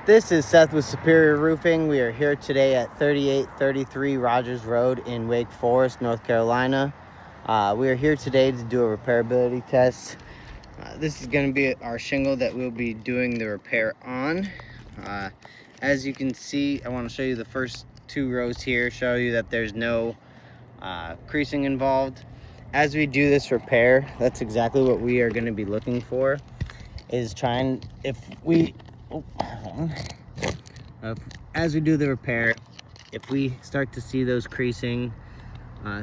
This is Seth with Superior Roofing. We are here today at 3833 Rogers Road in Wake Forest, North Carolina. We are here today to do a repairability test. This is going to be our shingle that we'll be doing the repair on. As you can see, I want to show you the first two rows here, show you that there's no creasing involved. As we do this repair, that's exactly what we are going to be looking for, is trying, as we do the repair, if we start to see those creasing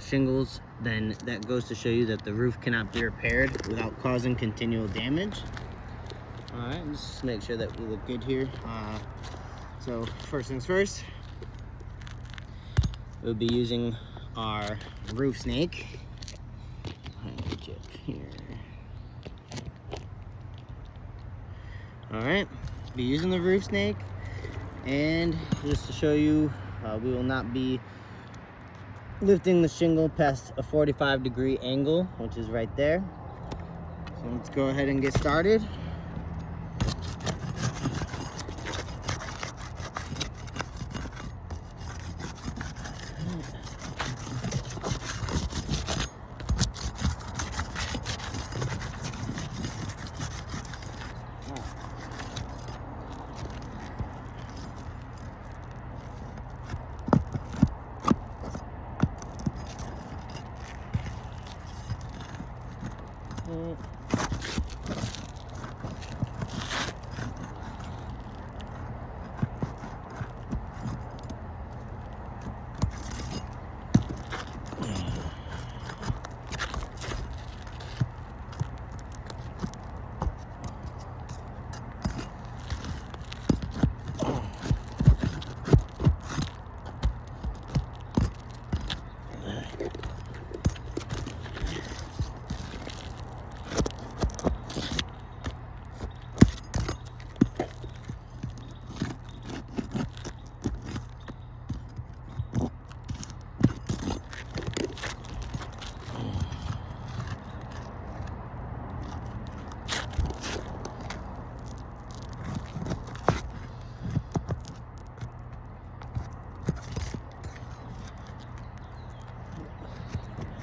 shingles, then that goes to show you that the roof cannot be repaired without causing continual damage. All right, just make sure that we look good here. So first things first, we'll be using our roof snake. All right, be using the roof snake, and just to show you, we will not be lifting the shingle past a 45-degree angle, which is right there. So let's go ahead and get started.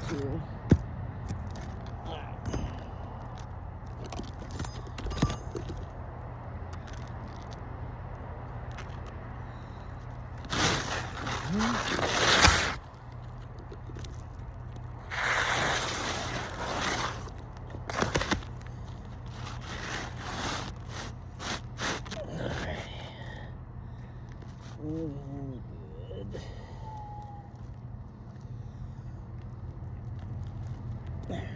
Good. There.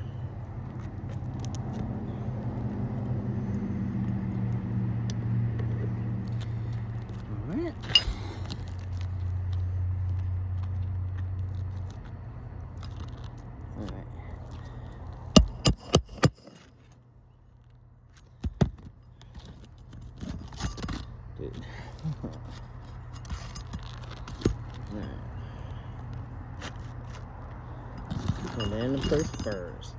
All right. All right. Dude. And then the first.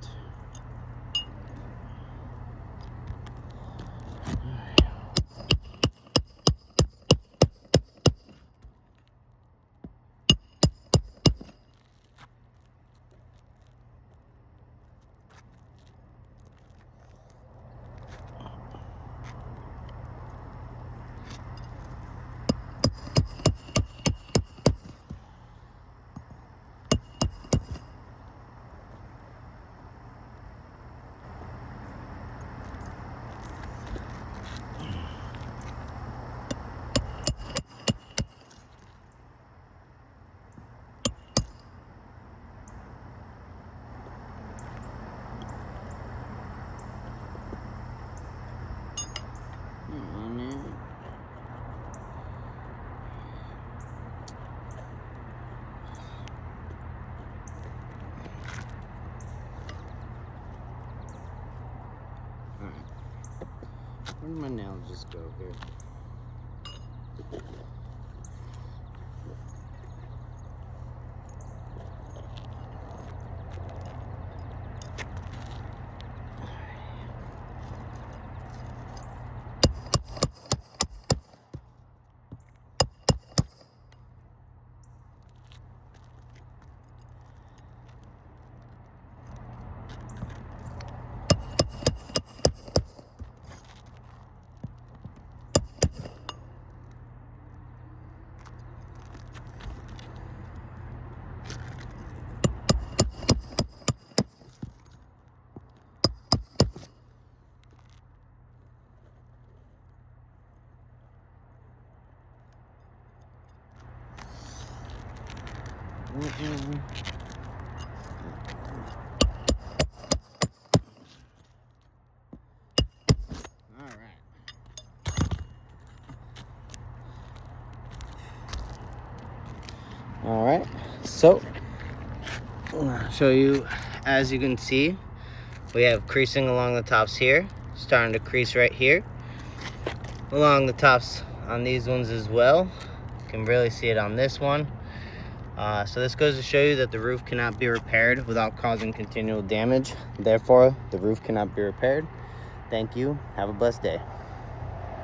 Where did my nail just go here? All right, so I'll show you. As you can see, we have creasing along the tops here, starting to crease right here, along the tops on these ones as well. You can really see it on this one. So this goes to show you that the roof cannot be repaired without causing continual damage. Therefore, the roof cannot be repaired. Thank you. Have a blessed day.